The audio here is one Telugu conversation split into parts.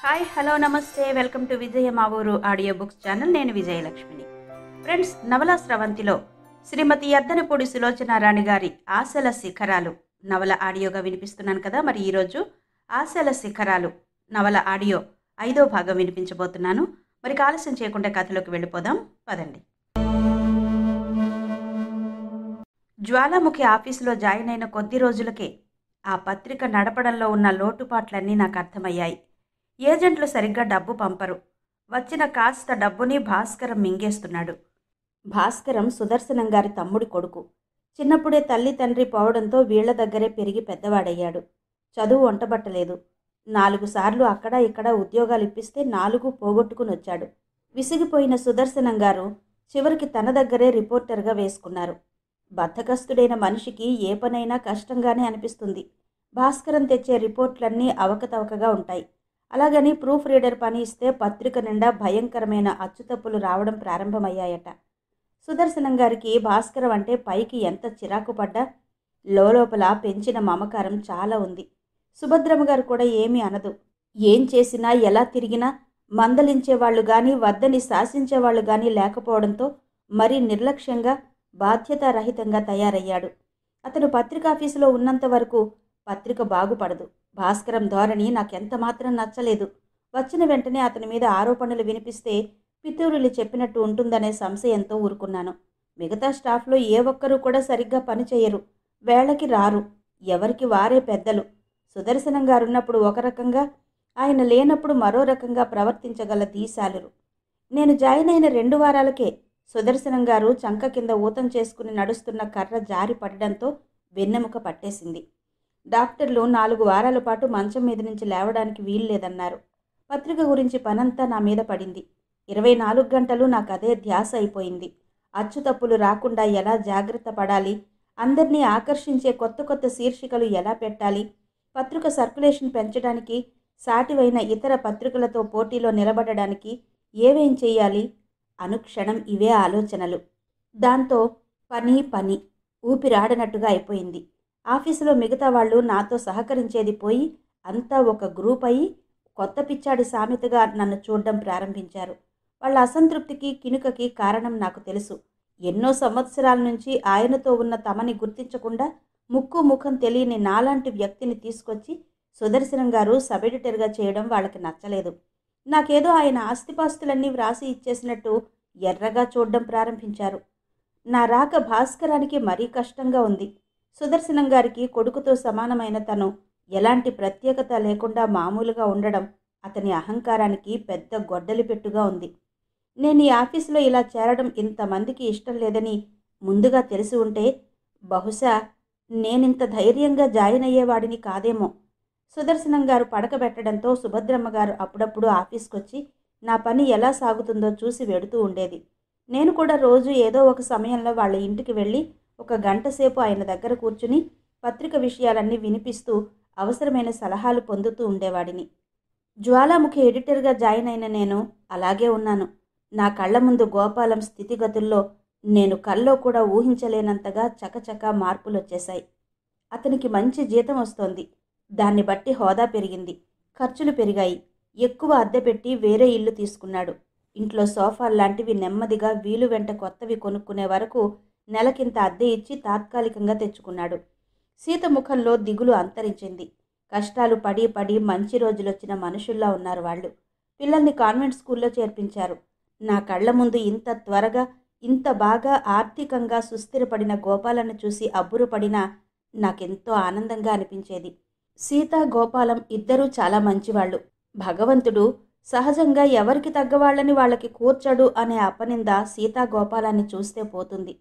హాయ్ హలో నమస్తే వెల్కమ్ టు విజయ మా ఊరు ఆడియో బుక్స్ ఛానల్. నేను విజయలక్ష్మిని. ఫ్రెండ్స్, నవలా స్రవంతిలో శ్రీమతి ఎద్దనపూడి సులోచన రాణి గారి ఆశల శిఖరాలు నవల ఆడియోగా వినిపిస్తున్నాను కదా. మరి ఈరోజు ఆశల శిఖరాలు నవల ఆడియో 5వ భాగం వినిపించబోతున్నాను. మరి ఆలస్యం చేయకుండా కథలోకి వెళ్ళిపోదాం పదండి. జ్వాలాముఖి ఆఫీసులో జాయిన్ అయిన కొద్ది రోజులకే ఆ పత్రిక నడపడంలో ఉన్న లోటుపాట్లన్నీ నాకు అర్థమయ్యాయి. ఏజెంట్లు సరిగ్గా డబ్బు పంపరు. వచ్చిన కాస్త డబ్బుని భాస్కరం మింగేస్తున్నాడు. భాస్కరం సుదర్శనం గారి తమ్ముడి కొడుకు. చిన్నప్పుడే తల్లి తండ్రి పోవడంతో వీళ్ల దగ్గరే పెరిగి పెద్దవాడయ్యాడు. చదువు వంటబట్టలేదు. 4 సార్లు అక్కడ ఇక్కడ ఉద్యోగాలు ఇప్పిస్తే 4 పోగొట్టుకుని వచ్చాడు. విసిగిపోయిన సుదర్శనం గారు చివరికి తన దగ్గరే రిపోర్టర్గా వేసుకున్నారు. బద్ధకస్తుడైన మనిషికి ఏ పనైనా కష్టంగానే అనిపిస్తుంది. భాస్కరం తెచ్చే రిపోర్ట్లన్నీ అవకతవకగా ఉంటాయి. అలాగని ప్రూఫ్ రీడర్ పని ఇస్తే పత్రిక నిండా భయంకరమైన అచ్చుతప్పులు రావడం ప్రారంభమయ్యాయట. సుదర్శనం గారికి భాస్కరం అంటే పైకి ఎంత చిరాకు పడ్డా లోపల పెంచిన మమకారం చాలా ఉంది. సుభద్రమ్మ గారు కూడా ఏమీ అనదు. ఏం చేసినా ఎలా తిరిగినా మందలించేవాళ్లు గాని వద్దని శాసించేవాళ్లు గాని లేకపోవడంతో మరీ నిర్లక్ష్యంగా బాధ్యతారహితంగా తయారయ్యాడు. అతను పత్రికాఫీసులో ఉన్నంత వరకు పత్రిక బాగుపడదు. భాస్కరం ధోరణి నాకెంత మాత్రం నచ్చలేదు. వచ్చిన వెంటనే అతని మీద ఆరోపణలు వినిపిస్తే పితూరులు చెప్పినట్టు ఉంటుందనే సంశయంతో ఊరుకున్నాను. మిగతా స్టాఫ్లో ఏ ఒక్కరూ కూడా సరిగ్గా పనిచేయరు. వేళకి రారు. ఎవరికి వారే పెద్దలు. సుదర్శనం గారున్నప్పుడు ఒక రకంగా, ఆయన లేనప్పుడు మరో రకంగా ప్రవర్తించగల దీశాలురు. నేను జాయిన్ అయిన 2 వారాలకే సుదర్శనం గారు చంక కింద ఊతం చేసుకుని నడుస్తున్న కర్ర జారి పడడంతో వెన్నెముక పట్టేసింది. డాక్టర్లు 4 వారాల పాటు మంచం మీద నుంచి లేవడానికి వీల్లేదన్నారు. పత్రిక గురించి పనంతా నా మీద పడింది. 24 గంటలు నాకు అదే ధ్యాస అయిపోయింది. అచ్చుతప్పులు రాకుండా ఎలా జాగ్రత్త పడాలి, అందరినీ ఆకర్షించే కొత్త కొత్త శీర్షికలు ఎలా పెట్టాలి, పత్రిక సర్క్యులేషన్ పెంచడానికి, సాటివైన ఇతర పత్రికలతో పోటీలో నిలబడడానికి ఏవేం చెయ్యాలి, అనుక్షణం ఇవే ఆలోచనలు. దాంతో పని ఊపిరాడనట్టుగా అయిపోయింది. ఆఫీసులో మిగతా వాళ్ళు నాతో సహకరించేది పోయి అంతా ఒక గ్రూప్ అయ్యి కొత్త పిచ్చాడి సామెతగా నన్ను చూడడం ప్రారంభించారు. వాళ్ళ అసంతృప్తికి కినుకకి కారణం నాకు తెలుసు. ఎన్నో సంవత్సరాల నుంచి ఆయనతో ఉన్న తమని గుర్తించకుండా ముక్కు ముఖం తెలియని నాలాంటి వ్యక్తిని తీసుకొచ్చి సుదర్శనం గారు సబ్ ఎడిటర్గా చేయడం వాళ్ళకి నచ్చలేదు. నాకేదో ఆయన ఆస్తిపాస్తులన్నీ వ్రాసి ఇచ్చేసినట్టు ఎర్రగా చూడడం ప్రారంభించారు. నా రాక భాస్కరానికి మరీ కష్టంగా ఉంది. సుదర్శనం గారికి కొడుకుతో సమానమైన తను ఎలాంటి ప్రత్యేకత లేకుండా మామూలుగా ఉండడం అతని అహంకారానికి పెద్ద గొడ్డలి పెట్టుగా ఉంది. నేను ఈ ఆఫీసులో ఇలా చేరడం ఇంతమందికి ఇష్టం లేదని ముందుగా తెలిసి ఉంటే బహుశా నేనింత ధైర్యంగా జాయిన్ అయ్యేవాడిని కాదేమో. సుదర్శనం గారు పడకబెట్టడంతో సుభద్రమ్మ గారు అప్పుడప్పుడు ఆఫీస్కొచ్చి నా పని ఎలా సాగుతుందో చూసి వెడుతూ ఉండేది. నేను కూడా రోజు ఏదో ఒక సమయంలో వాళ్ళ ఇంటికి వెళ్ళి 1 గంట సేపు ఆయన దగ్గర కూర్చుని పత్రిక విషయాలన్నీ వినిపిస్తూ అవసరమైన సలహాలు పొందుతూ ఉండేవాడిని. జ్వాలాముఖి ఎడిటర్గా జాయిన్ అయిన నేను అలాగే ఉన్నాను. నా కళ్ల ముందు గోపాలం స్థితిగతుల్లో నేను కల్లో కూడా ఊహించలేనంతగా చకచకా మార్పులొచ్చేశాయి. అతనికి మంచి జీతం వస్తోంది. దాన్ని బట్టి హోదా పెరిగింది. ఖర్చులు పెరిగాయి. ఎక్కువ అద్దె పెట్టి వేరే ఇల్లు తీసుకున్నాడు. ఇంట్లో సోఫాల్లాంటివి నెమ్మదిగా వీలు వెంట కొత్తవి కొనుక్కునే వరకు నెలకింత అద్దె ఇచ్చి తాత్కాలికంగా తెచ్చుకున్నాడు. సీత ముఖంలో దిగులు అంతరించింది. కష్టాలు పడి మంచి రోజులొచ్చిన మనుషుల్లా ఉన్నారు వాళ్ళు. పిల్లల్ని కాన్వెంట్ స్కూల్లో చేర్పించారు. నా కళ్ల ముందు ఇంత త్వరగా ఇంత బాగా ఆర్థికంగా సుస్థిరపడిన గోపాలను చూసి అబ్బురపడినా నాకెంతో ఆనందంగా అనిపించేది. సీత, గోపాలం ఇద్దరూ చాలా మంచివాళ్ళు. భగవంతుడు సహజంగా ఎవరికి తగ్గవాళ్ళని వాళ్ళకి కూర్చడు అనే అపనింద సీతా గోపాలాన్ని చూస్తే పోతుంది.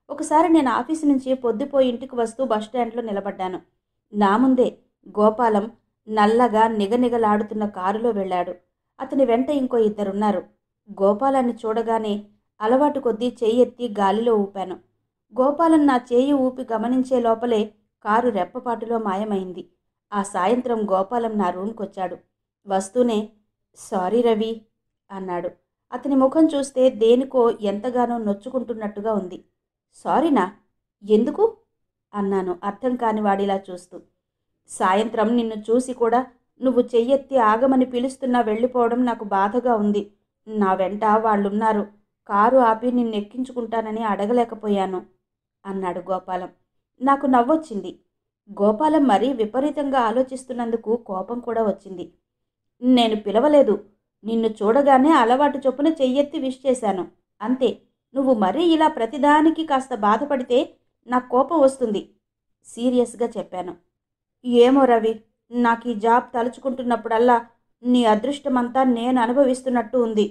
ఒకసారి నేను ఆఫీసు నుంచి పొద్దుపోయి ఇంటికి వస్తూ బస్టాండ్లో నిలబడ్డాను. నా ముందే గోపాలం నల్లగా నిగనిగలాడుతున్న కారులో వెళ్ళాడు. అతని వెంట ఇంకో 2 ఉన్నారు. గోపాలాన్ని చూడగానే అలవాటు కొద్దీ చెయ్యెత్తి గాలిలో ఊపాను. గోపాలం నా చేయి ఊపి గమనించే లోపలే కారు రెప్పపాటులో మాయమైంది. ఆ సాయంత్రం గోపాలం నా రూమ్కొచ్చాడు. వస్తూనే సారీ రవి అన్నాడు. అతని ముఖం చూస్తే దేనికో ఎంతగానో నొచ్చుకుంటున్నట్టుగా ఉంది. సారీనా? ఎందుకు అన్నాను అర్థం కాని వాడిలా చూస్తూ. సాయంత్రం నిన్ను చూసి కూడా నువ్వు చెయ్యెత్తి ఆగమని పిలుస్తున్నా వెళ్ళిపోవడం నాకు బాధగా ఉంది. నా వెంట వాళ్ళున్నారు. కారు ఆపి నిన్నెక్కించుకుంటానని అడగలేకపోయాను అన్నాడు గోపాలం. నాకు నవ్వొచ్చింది. గోపాలం మరీ విపరీతంగా ఆలోచిస్తున్నందుకు కోపం కూడా వచ్చింది. నేను పిలవలేదు. నిన్ను చూడగానే అలవాటు చొప్పున చెయ్యెత్తి విష్ చేశాను. అంతే. నువ్వు మరీ ఇలా ప్రతిదానికి కాస్త బాధపడితే నాకు కోపం వస్తుంది సీరియస్గా చెప్పాను. ఏమో రవి, నాకు ఈ జాబ్ తలుచుకుంటున్నప్పుడల్లా నీ అదృష్టమంతా నేను అనుభవిస్తున్నట్టు ఉంది.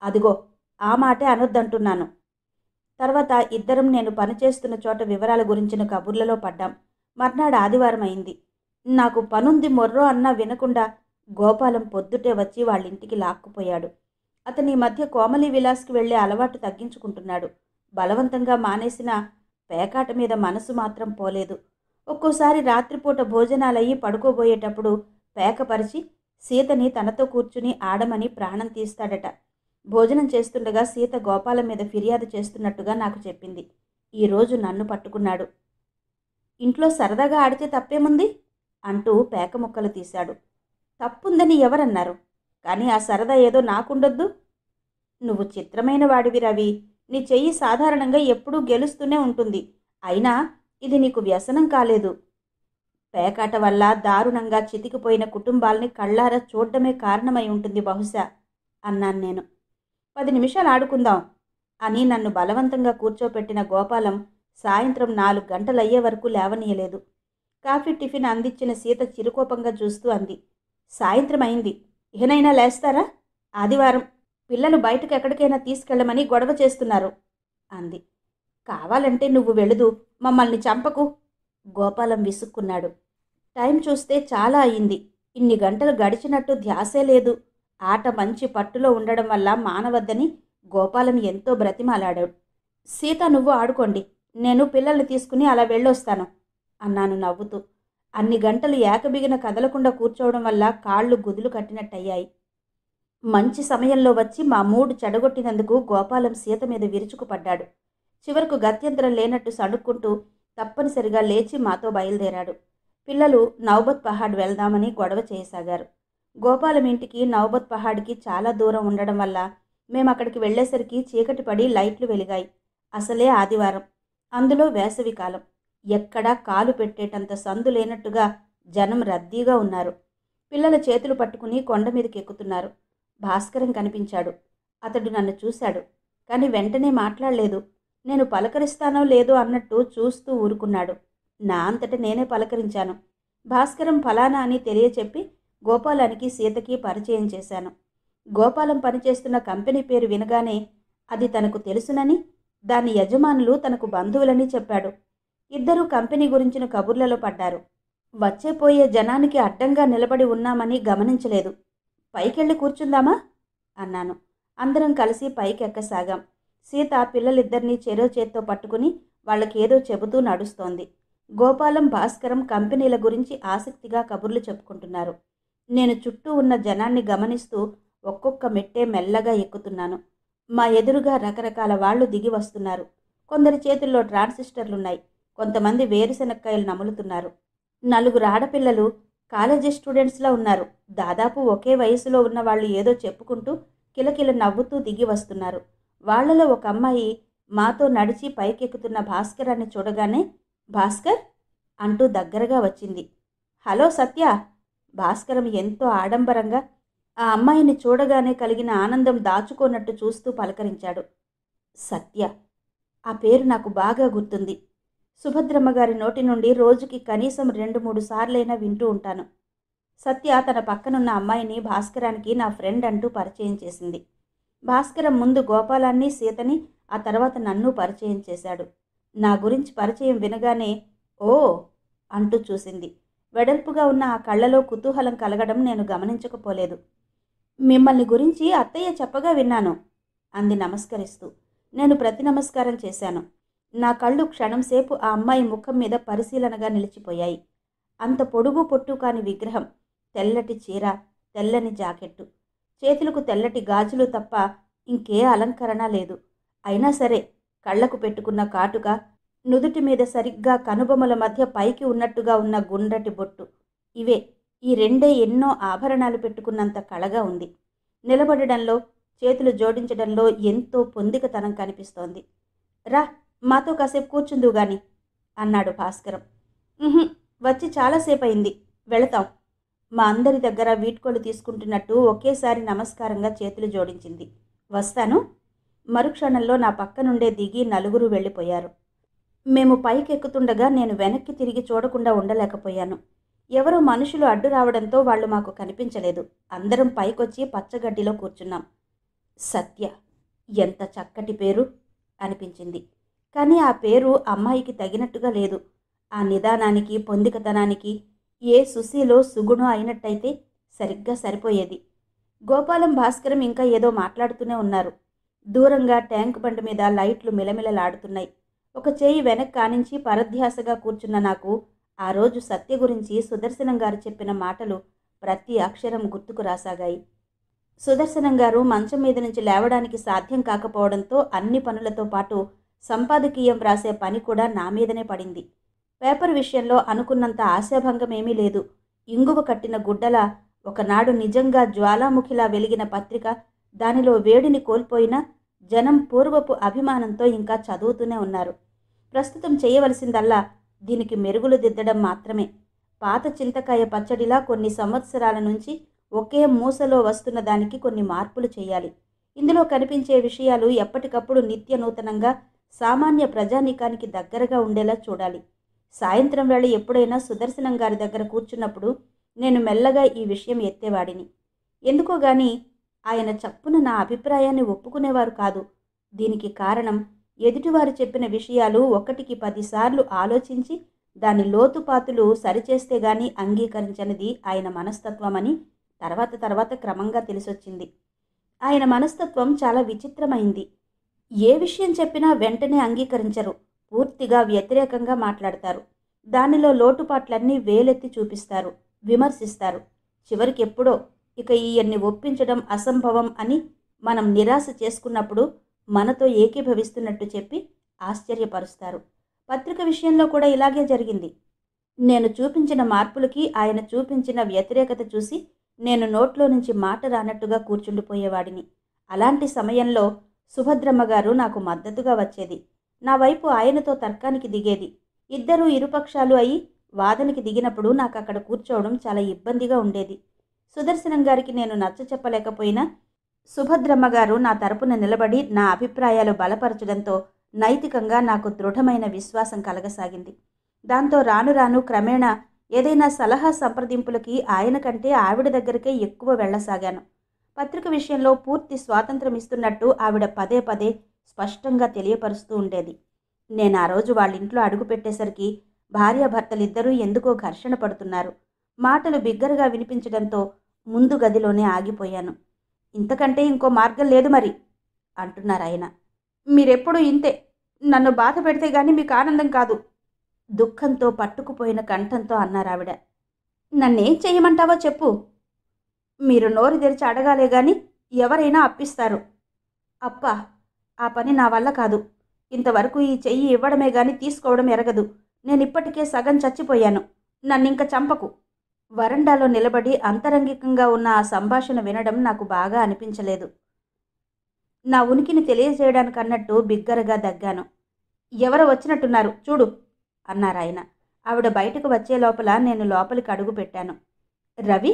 అదిగో ఆ మాటే అనొద్దంటున్నాను. తర్వాత ఇద్దరం నేను పనిచేస్తున్న చోట వివరాల గురించిన కబుర్లలో పడ్డాం. మర్నాడు ఆదివారం అయింది. నాకు పనుంది మొర్రో అన్నా వినకుండా గోపాలం పొద్దుటే వచ్చి వాళ్ళింటికి లాక్కుపోయాడు. అతని మధ్య కోమలి విలాస్కి వెళ్లే అలవాటు తగ్గించుకుంటున్నాడు. బలవంతంగా మానేసిన పేకాట మీద మనసు మాత్రం పోలేదు. ఒక్కోసారి రాత్రిపూట భోజనాలయ్యి పడుకోబోయేటప్పుడు పేకపరిచి సీతని తనతో కూర్చుని ఆడమని ప్రాణం తీస్తాడట. భోజనం చేస్తుండగా సీత గోపాలం మీద ఫిర్యాదు చేస్తున్నట్టుగా నాకు చెప్పింది. ఈరోజు నన్ను పట్టుకున్నాడు. ఇంట్లో సరదాగా ఆడితే తప్పేముంది అంటూ పేక ముక్కలు తీశాడు. తప్పుందని ఎవరన్నారు? కానీ ఆ సరదా ఏదో నాకుండొద్దు. నువ్వు చిత్రమైన వాడివి రవి. నీ చెయ్యి సాధారణంగా ఎప్పుడూ గెలుస్తూనే ఉంటుంది. అయినా ఇది నీకు వ్యసనం కాలేదు. పేకాట వల్ల దారుణంగా చితికిపోయిన కుటుంబాల్ని కళ్ళారా చూడ్డమే కారణమై ఉంటుంది బహుశా అన్నాను నేను. 10 నిమిషాలు ఆడుకుందాం అని నన్ను బలవంతంగా కూర్చోపెట్టిన గోపాలం సాయంత్రం 4 గంటలయ్యే వరకు లేవనీయలేదు. కాఫీ టిఫిన్ అందించిన సీత చిరుకోపంగా చూస్తూ అంది. సాయంత్రం అయింది, ఇహనైనా లేస్తారా? ఆదివారం, పిల్లలు బయటకు ఎక్కడికైనా తీసుకెళ్లమని గొడవ చేస్తున్నారు అంది. కావాలంటే నువ్వు వెళుదు, మమ్మల్ని చంపకు. గోపాలం విసుక్కున్నాడు. టైం చూస్తే చాలా అయింది. ఇన్ని గంటలు గడిచినట్టు ధ్యాసే లేదు. ఆట మంచి పట్టులో ఉండడం వల్ల మానవద్దని గోపాలం ఎంతో బ్రతిమాలాడాడు. సీత నువ్వు ఆడుకోండి, నేను పిల్లల్ని తీసుకుని అలా వెళ్ళొస్తాను అన్నాను నవ్వుతూ. అన్ని గంటలు ఏకబిగిన కదలకుండా కూర్చోవడం వల్ల కాళ్ళు గుదులు కట్టినట్టయ్యాయి. మంచి సమయంలో వచ్చి మా మూడు చెడగొట్టినందుకు గోపాలం సీత మీద విరుచుకుపడ్డాడు. చివరకు గత్యంతరం లేనట్టు సణుక్కుంటూ తప్పనిసరిగా లేచి మాతో బయలుదేరాడు. పిల్లలు నౌబత్ పహాడ్ వెళ్దామని గొడవ చేయసాగారు. గోపాలం ఇంటికి నౌబత్ పహాడ్కి చాలా దూరం ఉండడం వల్ల మేమక్కడికి వెళ్లేసరికి చీకటి పడి లైట్లు వెలిగాయి. అసలే ఆదివారం, అందులో వేసవికాలం. ఎక్కడా కాలు పెట్టేటంత సందు లేనట్టుగా జనం రద్దీగా ఉన్నారు. పిల్లల చేతులు పట్టుకుని కొండ మీదకి ఎక్కుతున్నారు. భాస్కరం కనిపించాడు. అతడు నన్ను చూశాడు, కానీ వెంటనే మాట్లాడలేదు. నేను పలకరిస్తానో లేదో అన్నట్టు చూస్తూ ఊరుకున్నాడు. నా అంతట నేనే పలకరించాను. భాస్కరం ఫలానా అని తెలియచెప్పి గోపాలానికి సీతకి పరిచయం చేశాను. గోపాలం పనిచేస్తున్న కంపెనీ పేరు వినగానే అది తనకు తెలుసునని, దాని యజమానులు తనకు బంధువులని చెప్పాడు. ఇద్దరూ కంపెనీ గురించిన కబుర్లలో పడ్డారు. వచ్చేపోయే జనానికి అడ్డంగా నిలబడి ఉన్నామని గమనించలేదు. పైకెళ్ళి కూర్చుందామా అన్నాను. అందరం కలిసి పైకెక్కసాగాం. సీత పిల్లలిద్దరినీ చెరో చేత్తో పట్టుకుని వాళ్ళకేదో చెబుతూ నడుస్తోంది. గోపాలం, భాస్కరం కంపెనీల గురించి ఆసక్తిగా కబుర్లు చెప్పుకుంటున్నారు. నేను చుట్టూ ఉన్న జనాన్ని గమనిస్తూ ఒక్కొక్క మెట్టే మెల్లగా ఎక్కుతున్నాను. మా ఎదురుగా రకరకాల వాళ్ళు దిగి వస్తున్నారు. కొందరి చేతుల్లో ట్రాన్సిస్టర్లున్నాయి. కొంతమంది వేరుశెనక్కాయలు నములుతున్నారు. 4 ఆడపిల్లలు కాలేజీ స్టూడెంట్స్లా ఉన్నారు. దాదాపు ఒకే వయసులో ఉన్న వాళ్ళు ఏదో చెప్పుకుంటూ కిలకిల నవ్వుతూ దిగి వస్తున్నారు. వాళ్లలో ఒక అమ్మాయి మాతో నడిచి పైకెక్కుతున్న భాస్కరాన్ని చూడగానే భాస్కర్ అంటూ దగ్గరగా వచ్చింది. హలో సత్య. భాస్కరం ఎంతో ఆడంబరంగా ఆ అమ్మాయిని చూడగానే కలిగిన ఆనందం దాచుకోనట్టు చూస్తూ పలకరించాడు. సత్య, ఆ పేరు నాకు బాగా గుర్తుంది. సుభద్రమ్మ గారి నోటి నుండి రోజుకి కనీసం 2-3 సార్లైనా వింటూ ఉంటాను. సత్య తన పక్కనున్న అమ్మాయిని భాస్కరానికి నా ఫ్రెండ్ అంటూ పరిచయం చేసింది. భాస్కరం ముందు గోపాలాన్ని, సీతని, ఆ తర్వాత నన్ను పరిచయం చేశాడు. నా గురించి పరిచయం వినగానే ఓ అంటూ చూసింది. వెడల్పుగా ఉన్న ఆ కళ్ళలో కుతూహలం కలగడం నేను గమనించకపోలేదు. మిమ్మల్ని గురించి అత్తయ్య చెప్పగా విన్నాను అంది నమస్కరిస్తూ. నేను ప్రతి నమస్కారం చేశాను. నా కళ్ళు క్షణంసేపు ఆ అమ్మాయి ముఖం మీద పరిశీలనగా నిలిచిపోయాయి. అంత పొడుగు పొట్టు కాని విగ్రహం, తెల్లటి చీర, తెల్లని జాకెట్టు, చేతులకు తెల్లటి గాజులు తప్ప ఇంకే అలంకరణ లేదు. అయినా సరే కళ్లకు పెట్టుకున్న కాటుక, నుదుటి మీద సరిగ్గా కనుబొమల మధ్య పైకి ఉన్నట్టుగా ఉన్న గుండ్రటి బొట్టు, ఇవే ఈ రెండే ఎన్నో ఆభరణాలు పెట్టుకున్నంత కళగా ఉంది. నిలబడడంలో, చేతులు జోడించడంలో ఎంతో పొందికతనం కనిపిస్తోంది. రా, మాతో కాసేపు కూర్చుందువు గాని అన్నాడు భాస్కరం. వచ్చి చాలాసేపయింది, వెళతాం. మా అందరి దగ్గర వీడ్కోలు తీసుకుంటున్నట్టు ఒకేసారి నమస్కారంగా చేతులు జోడించింది. వస్తాను. మరుక్షణంలో నా పక్క నుండే దిగి నలుగురు వెళ్ళిపోయారు. మేము పైకెక్కుతుండగా నేను వెనక్కి తిరిగి చూడకుండా ఉండలేకపోయాను. ఎవరో మనుషులు అడ్డు రావడంతో వాళ్ళు మాకు కనిపించలేదు. అందరం పైకొచ్చి పచ్చగడ్డిలో కూర్చున్నాం. సత్య, ఎంత చక్కటి పేరు అనిపించింది. కానీ ఆ పేరు అమ్మాయికి తగినట్టుగా లేదు. ఆ నిదానానికి, పొందికతనానికి ఏ సుశీలో సుగుణో అయినట్టయితే సరిగ్గా సరిపోయేది. గోపాలం, భాస్కరం ఇంకా ఏదో మాట్లాడుతూనే ఉన్నారు. దూరంగా ట్యాంక్ బండ్ మీద లైట్లు మిలమిలలాడుతున్నాయి. ఒక చేయి వెనక్కి కానించి పరధ్యాసగా కూర్చున్న నాకు ఆ రోజు సత్య గురించి సుదర్శనం గారు చెప్పిన మాటలు ప్రతి అక్షరం గుర్తుకు రాసాగాయి. సుదర్శనం గారు మంచం మీద నుంచి లేవడానికి సాధ్యం కాకపోవడంతో అన్ని పనులతో పాటు సంపాదకీయం రాసే పని కూడా నా మీదనే పడింది. పేపర్ విషయంలో అనుకున్నంత ఆశాభంగమేమీ లేదు. ఇంగువ కట్టిన గుడ్డలా ఒకనాడు నిజంగా జ్వాలాముఖిలా వెలిగిన పత్రిక దానిలో వేడిని కోల్పోయినా జనం పూర్వపు అభిమానంతో ఇంకా చదువుతూనే ఉన్నారు. ప్రస్తుతం చేయవలసిందల్లా దీనికి మెరుగులు దిద్దడం మాత్రమే. పాత చింతకాయ పచ్చడిలా కొన్ని సంవత్సరాల నుంచి ఒకే మూసలో వస్తున్న దానికి కొన్ని మార్పులు చేయాలి. ఇందులో కనిపించే విషయాలు ఎప్పటికప్పుడు నిత్య నూతనంగా సామాన్య ప్రజానీకానికి దగ్గరగా ఉండేలా చూడాలి. సాయంత్రం వేళ ఎప్పుడైనా సుదర్శనం గారి దగ్గర కూర్చున్నప్పుడు నేను మెల్లగా ఈ విషయం ఎత్తేవాడిని. ఎందుకో గాని ఆయన చప్పున నా అభిప్రాయాన్ని ఒప్పుకునేవారు కాదు. దీనికి కారణం ఎదుటివారు చెప్పిన విషయాలు 1కి 10 సార్లు ఆలోచించి దాని లోతుపాతులు సరిచేస్తే గాని అంగీకరించనిది ఆయన మనస్తత్వమని తర్వాత క్రమంగా తెలిసొచ్చింది. ఆయన మనస్తత్వం చాలా విచిత్రమైంది. ఏ విషయం చెప్పినా వెంటనే అంగీకరించరు. పూర్తిగా వ్యతిరేకంగా మాట్లాడతారు. దానిలో లోటుపాట్లన్నీ వేలెత్తి చూపిస్తారు, విమర్శిస్తారు. చివరికి ఎప్పుడో ఇక ఈయన్ని ఒప్పించడం అసంభవం అని మనం నిరాశ చేసుకున్నప్పుడు మనతో ఏకీభవిస్తున్నట్టు చెప్పి ఆశ్చర్యపరుస్తారు. పత్రిక విషయంలో కూడా ఇలాగే జరిగింది. నేను చూపించిన మార్పులకి ఆయన చూపించిన వ్యతిరేకత చూసి నేను నోట్లో నుంచి మాట రానట్టుగా కూర్చుండిపోయేవాడిని. అలాంటి సమయంలో సుభద్రమ్మ గారు నాకు మద్దతుగా వచ్చేది. నా వైపు ఆయనతో తర్కానికి దిగేది. ఇద్దరూ ఇరుపక్షాలు అయి వాదనకి దిగినప్పుడు నాకు అక్కడ కూర్చోవడం చాలా ఇబ్బందిగా ఉండేది. సుదర్శనం గారికి నేను నచ్చ చెప్పలేకపోయినా సుభద్రమ్మ గారు నా తరపున నిలబడి నా అభిప్రాయాలు బలపరచడంతో నైతికంగా నాకు దృఢమైన విశ్వాసం కలగసాగింది. దాంతో రాను రాను క్రమేణా ఏదైనా సలహా సంప్రదింపులకి ఆయన కంటే ఆవిడ దగ్గరికే ఎక్కువ వెళ్ళసాగాను. పత్రిక విషయంలో పూర్తి స్వాతంత్రం ఇస్తున్నట్టు ఆవిడ పదే పదే స్పష్టంగా తెలియపరుస్తూ ఉండేది. నేను ఆ రోజు వాళ్ళింట్లో అడుగు పెట్టేసరికి భార్యాభర్తలిద్దరూ ఎందుకో ఘర్షణ పడుతున్నారు. మాటలు బిగ్గరగా వినిపించడంతో ముందు గదిలోనే ఆగిపోయాను. ఇంతకంటే ఇంకో మార్గం లేదు మరి అంటున్నారాయన. మీరెప్పుడూ ఇంతే, నన్ను బాధ పెడితే గానీ మీకు ఆనందం కాదు దుఃఖంతో పట్టుకుపోయిన కంఠంతో అన్నారావిడ. నన్నేం చెయ్యమంటావో చెప్పు. మీరు నోరు తెరిచి అడగాలే గాని ఎవరైనా అప్పిస్తారు. అప్పా, ఆ పని నా వల్ల కాదు. ఇంతవరకు ఈ చెయ్యి ఇవ్వడమే గాని తీసుకోవడం ఎరగదు. నేనిప్పటికే సగం చచ్చిపోయాను. నన్నింక చంపకు. వరండాలో నిలబడి అంతరంగికంగా ఉన్న ఆ సంభాషణ వినడం నాకు బాగా అనిపించలేదు. నా ఉనికిని తెలియజేయడానికన్నట్టు బిగ్గరగా దగ్గాను. ఎవరో వచ్చినట్టున్నారు చూడు అన్నారాయన. ఆవిడ బయటకు వచ్చే లోపల నేను లోపలికి అడుగు పెట్టాను. రవి?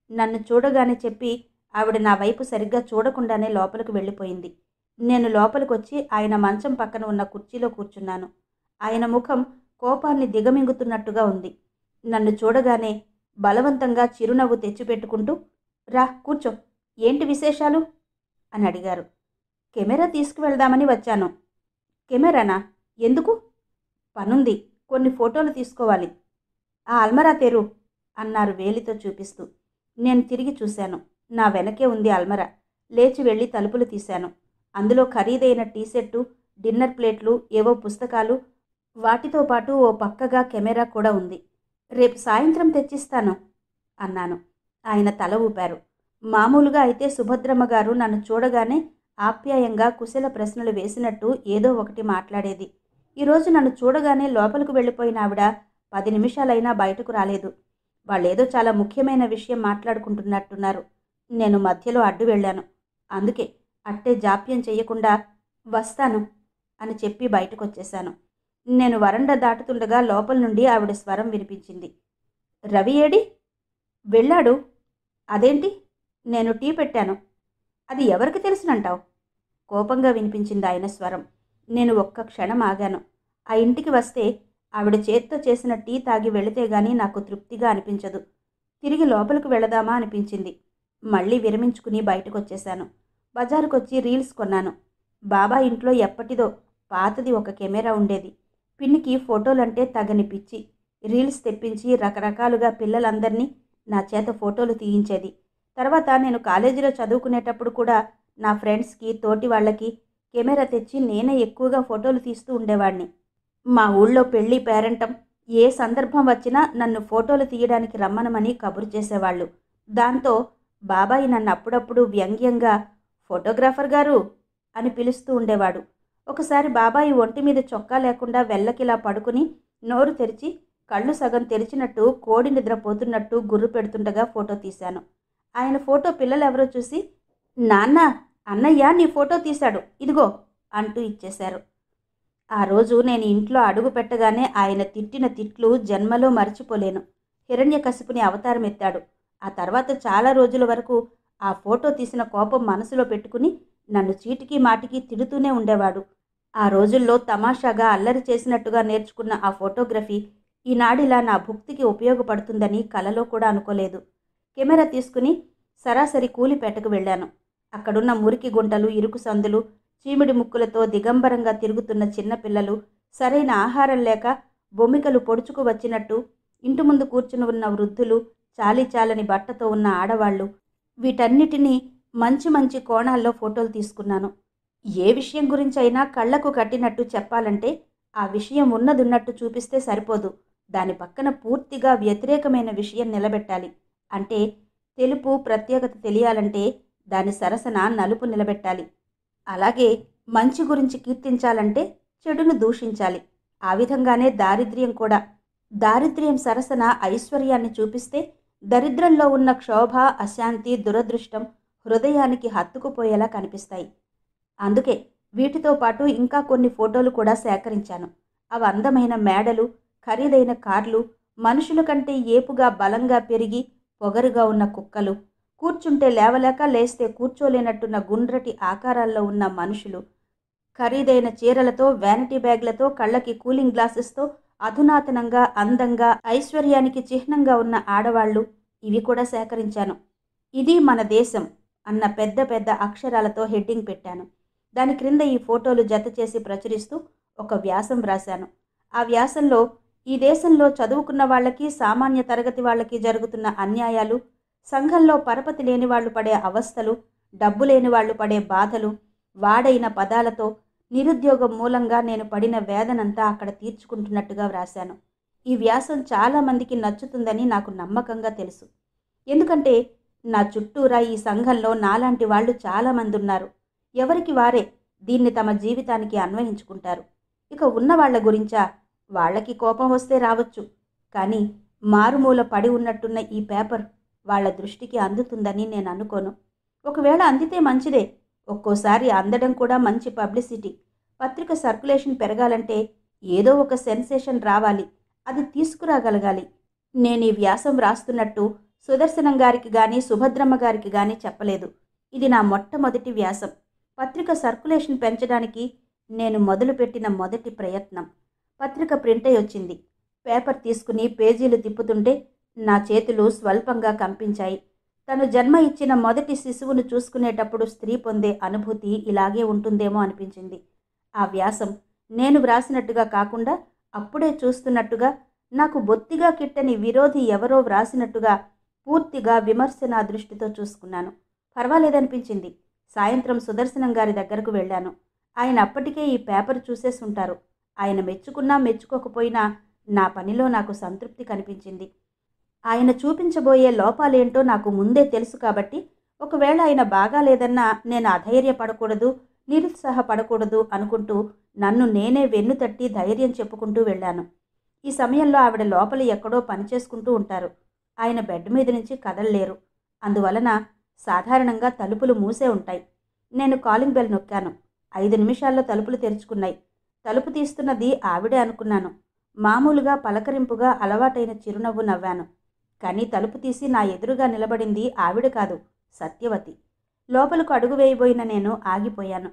నన్ను చూడగానే చెప్పి ఆవిడ నా వైపు సరిగ్గా చూడకుండానే లోపలికి వెళ్ళిపోయింది. నేను లోపలికొచ్చి ఆయన మంచం పక్కన ఉన్న కుర్చీలో కూర్చున్నాను. ఆయన ముఖం కోపాన్ని దిగమింగుతున్నట్టుగా ఉంది. నన్ను చూడగానే బలవంతంగా చిరునవ్వు తెచ్చిపెట్టుకుంటూ, రా కూర్చో, ఏంటి విశేషాలు అని అడిగారు. కెమెరా తీసుకువెళ్దామని వచ్చాను. కెమెరానా? ఎందుకు? పనుంది, కొన్ని ఫోటోలు తీసుకోవాలి. ఆ అల్మరా తెరు అన్నారు వేలితో చూపిస్తూ. నేను తిరిగి చూశాను. నా వెనకే ఉంది అల్మరా. లేచి వెళ్ళి తలుపులు తీశాను. అందులో ఖరీదైన టీషర్టు, డిన్నర్ ప్లేట్లు, ఏవో పుస్తకాలు, వాటితో పాటు ఓ పక్కగా కెమెరా కూడా ఉంది. రేపు సాయంత్రం తెచ్చిస్తాను అన్నాను. ఆయన తల ఊపారు. మామూలుగా అయితే సుభద్రమ్మ గారు నన్ను చూడగానే ఆప్యాయంగా కుశల ప్రశ్నలు వేసినట్టు ఏదో ఒకటి మాట్లాడేది. ఈరోజు నన్ను చూడగానే లోపలికి వెళ్ళిపోయిన ఆవిడ 10 నిమిషాలైనా బయటకు రాలేదు. వాళ్ళేదో చాలా ముఖ్యమైన విషయం మాట్లాడుకుంటున్నట్టున్నారు. నేను మధ్యలో అడ్డు వెళ్ళాను. అందుకే అట్టే జాప్యం చెయ్యకుండా వస్తాను అని చెప్పి బయటకొచ్చేశాను. నేను వరండా దాటుతుండగా లోపల నుండి ఆవిడ స్వరం వినిపించింది. రవి ఏడి? వెళ్ళాడు. అదేంటి? నేను టీ పెట్టాను. అది ఎవరికి తెలుసునంటావు? కోపంగా వినిపించింది ఆయన స్వరం. నేను ఒక్క క్షణం ఆగాను. ఆ ఇంటికి వస్తే ఆవిడ చేత్తో చేసిన టీ తాగి వెళితే గానీ నాకు తృప్తిగా అనిపించదు. తిరిగి లోపలికి వెళదామా అనిపించింది. మళ్ళీ విరమించుకుని బయటకొచ్చేశాను. బజారుకొచ్చి రీల్స్ కొన్నాను. బాబా ఇంట్లో ఎప్పటిదో పాతది ఒక కెమెరా ఉండేది. పిన్నికి ఫోటోలంటే తగని పిచ్చి. రీల్స్ తెప్పించి రకరకాలుగా పిల్లలందరినీ నా చేత ఫోటోలు తీయించేది. తర్వాత నేను కాలేజీలో చదువుకునేటప్పుడు కూడా నా ఫ్రెండ్స్కి, తోటి వాళ్ళకి కెమెరా తెచ్చి నేనే ఎక్కువగా ఫోటోలు తీస్తూ ఉండేవాడిని. మా ఊళ్ళో పెళ్ళి, పేరంటం ఏ సందర్భం వచ్చినా నన్ను ఫోటోలు తీయడానికి రమ్మనమని కబురు చేసేవాళ్ళు. దాంతో బాబాయి నన్ను అప్పుడప్పుడు వ్యంగ్యంగా ఫోటోగ్రాఫర్ గారు అని పిలుస్తూ ఉండేవాడు. ఒకసారి బాబాయి ఒంటి మీద చొక్కా లేకుండా వెల్లకిలా పడుకుని నోరు తెరిచి కళ్ళు సగం తెరిచినట్టు కోడి నిద్రపోతున్నట్టు గుర్రు పెడుతుండగా ఫోటో తీశాను. ఆయన ఫోటో పిల్లలెవరో చూసి, నాన్న, అన్నయ్య నీ ఫోటో తీశాడు, ఇదిగో అంటూ ఇచ్చేశారు. ఆ రోజు నేను ఇంట్లో అడుగు పెట్టగానే ఆయన తిట్టిన తిట్లు జన్మలో మర్చిపోలేను. హిరణ్యకశిపుని అవతారం ఎత్తాడు. ఆ తర్వాత చాలా రోజుల వరకు ఆ ఫోటో తీసిన కోపం మనసులో పెట్టుకుని నన్ను చీటికి మాటికి తిడుతూనే ఉండేవాడు. ఆ రోజుల్లో తమాషాగా అల్లరి చేసినట్టుగా నేర్చుకున్న ఆ ఫోటోగ్రఫీ ఈనాడిలా నా భుక్తికి ఉపయోగపడుతుందని కలలో కూడా అనుకోలేదు. కెమెరా తీసుకుని సరాసరి కూలిపేటకు వెళ్ళాను. అక్కడున్న మురికి గుంటలు, ఇరుకు సందులు, చీమిడి ముక్కులతో దిగంబరంగా తిరుగుతున్న చిన్నపిల్లలు, సరైన ఆహారం లేక బొమ్మికలు పొడుచుకు వచ్చినట్టు ఇంటి ముందు కూర్చుని ఉన్న వృద్ధులు, చాలీచాలని బట్టతో ఉన్న ఆడవాళ్లు, వీటన్నిటినీ మంచి మంచి కోణాల్లో ఫోటోలు తీసుకున్నాను. ఏ విషయం గురించైనా కళ్లకు కట్టినట్టు చెప్పాలంటే ఆ విషయం ఉన్నదున్నట్టు చూపిస్తే సరిపోదు. దాని పక్కన పూర్తిగా వ్యతిరేకమైన విషయం నిలబెట్టాలి. అంటే తెలుపు ప్రత్యేకత తెలియాలంటే దాని సరసన నలుపు నిలబెట్టాలి. అలాగే మంచి గురించి కీర్తించాలంటే చెడును దూషించాలి. ఆ విధంగానే దారిద్ర్యం కూడా. దారిద్ర్యం సరసన ఐశ్వర్యాన్ని చూపిస్తే దరిద్రంలో ఉన్న క్షోభ, అశాంతి, దురదృష్టం హృదయానికి హత్తుకుపోయేలా కనిపిస్తాయి. అందుకే వీటితో పాటు ఇంకా కొన్ని ఫోటోలు కూడా సేకరించాను. అవి అందమైన మేడలు, ఖరీదైన కార్లు, మనుషుల కంటే ఏపుగా బలంగా పెరిగి పొగరుగా ఉన్న కుక్కలు, కూర్చుంటే లేవలేక లేస్తే కూర్చోలేనట్టున్న గుండ్రటి ఆకారాల్లో ఉన్న మనుషులు, ఖరీదైన చీరలతో, వ్యానిటీ బ్యాగ్లతో, కళ్ళకి కూలింగ్ గ్లాసెస్తో అధునాతనంగా, అందంగా, ఐశ్వర్యానికి చిహ్నంగా ఉన్న ఆడవాళ్లు, ఇవి కూడా సేకరించాను. ఇది మన దేశం అన్న పెద్ద పెద్ద అక్షరాలతో హెడ్డింగ్ పెట్టాను. దాని క్రింద ఈ ఫోటోలు జత చేసి ప్రచురిస్తూ ఒక వ్యాసం వ్రాశాను. ఆ వ్యాసంలో ఈ దేశంలో చదువుకున్న వాళ్ళకి, సామాన్య తరగతి వాళ్ళకి జరుగుతున్న అన్యాయాలు, సంఘంలో పరపతి లేని వాళ్ళు పడే అవస్థలు, డబ్బు లేని వాళ్ళు పడే బాధలు, వాడైన పదాలతో నిరుద్యోగం మూలంగా నేను పడిన వేదనంతా అక్కడ తీర్చుకుంటున్నట్టుగా వ్రాశాను. ఈ వ్యాసం చాలామందికి నచ్చుతుందని నాకు నమ్మకంగా తెలుసు. ఎందుకంటే నా చుట్టూరా ఈ సంఘంలో నాలాంటి వాళ్ళు చాలామంది ఉన్నారు. ఎవరికి వారే దీన్ని తమ జీవితానికి అన్వయించుకుంటారు. ఇక ఉన్నవాళ్ల గురించా, వాళ్ళకి కోపం వస్తే రావచ్చు, కానీ మారుమూల పడి ఉన్నట్టున్న ఈ పేపర్ వాళ్ళ దృష్టికి అందుతుందని నేను అనుకోను. ఒకవేళ అందితే మంచిదే. ఒక్కోసారి అందడం కూడా మంచి పబ్లిసిటీ. పత్రిక సర్క్యులేషన్ పెరగాలంటే ఏదో ఒక సెన్సేషన్ రావాలి. అది తీసుకురాగలగాలి. నేను ఈ వ్యాసం రాస్తున్నట్టు సుదర్శనం గారికి కానీ, సుభద్రమ్మ గారికి కానీ చెప్పలేదు. ఇది నా మొట్టమొదటి వ్యాసం. పత్రిక సర్క్యులేషన్ పెంచడానికి నేను మొదలుపెట్టిన మొదటి ప్రయత్నం. పత్రిక ప్రింట్ అయి వచ్చింది. పేపర్ తీసుకుని పేజీలు తిప్పుతుంటే నా చేతులు స్వల్పంగా కంపించాయి. తను జన్మ ఇచ్చిన మొదటి శిశువును చూసుకునేటప్పుడు స్త్రీ పొందే అనుభూతి ఇలాగే ఉంటుందేమో అనిపించింది. ఆ వ్యాసం నేను వ్రాసినట్టుగా కాకుండా అప్పుడే చూస్తున్నట్టుగా, నాకు బొత్తిగా కిట్టని విరోధి ఎవరో వ్రాసినట్టుగా పూర్తిగా విమర్శనా దృష్టితో చూసుకున్నాను. పర్వాలేదనిపించింది. సాయంత్రం సుదర్శనం గారి దగ్గరకు వెళ్ళాను. ఆయన అప్పటికే ఈ పేపర్ చూసేసుంటారు. ఆయన మెచ్చుకున్నా మెచ్చుకోకపోయినా నా పనిలో నాకు సంతృప్తి కనిపించింది. ఆయన చూపించబోయే లోపాలేంటో నాకు ముందే తెలుసు కాబట్టి ఒకవేళ ఆయన బాగాలేదన్నా నేను అధైర్యపడకూడదు, నిరుత్సాహపడకూడదు అనుకుంటూ నన్ను నేనే వెన్ను తట్టి ధైర్యం చెప్పుకుంటూ వెళ్ళాను. ఈ సమయంలో ఆవిడ లోపల ఎక్కడో పనిచేసుకుంటూ ఉంటారు. ఆయన బెడ్ మీద నుంచి కదలలేరు. అందువలన సాధారణంగా తలుపులు మూసే ఉంటాయి. నేను కాలింగ్ బెల్ నొక్కాను. 5 నిమిషాల్లో తలుపులు తెరుచుకున్నాయి. తలుపు తీస్తున్నది ఆవిడే అనుకున్నాను. మామూలుగా పలకరింపుగా అలవాటైన చిరునవ్వు నవ్వాను. కానీ తలుపు తీసి నా ఎదురుగా నిలబడింది ఆవిడ కాదు, సత్యవతి. లోపలకు అడుగు వేయబోయిన నేను ఆగిపోయాను.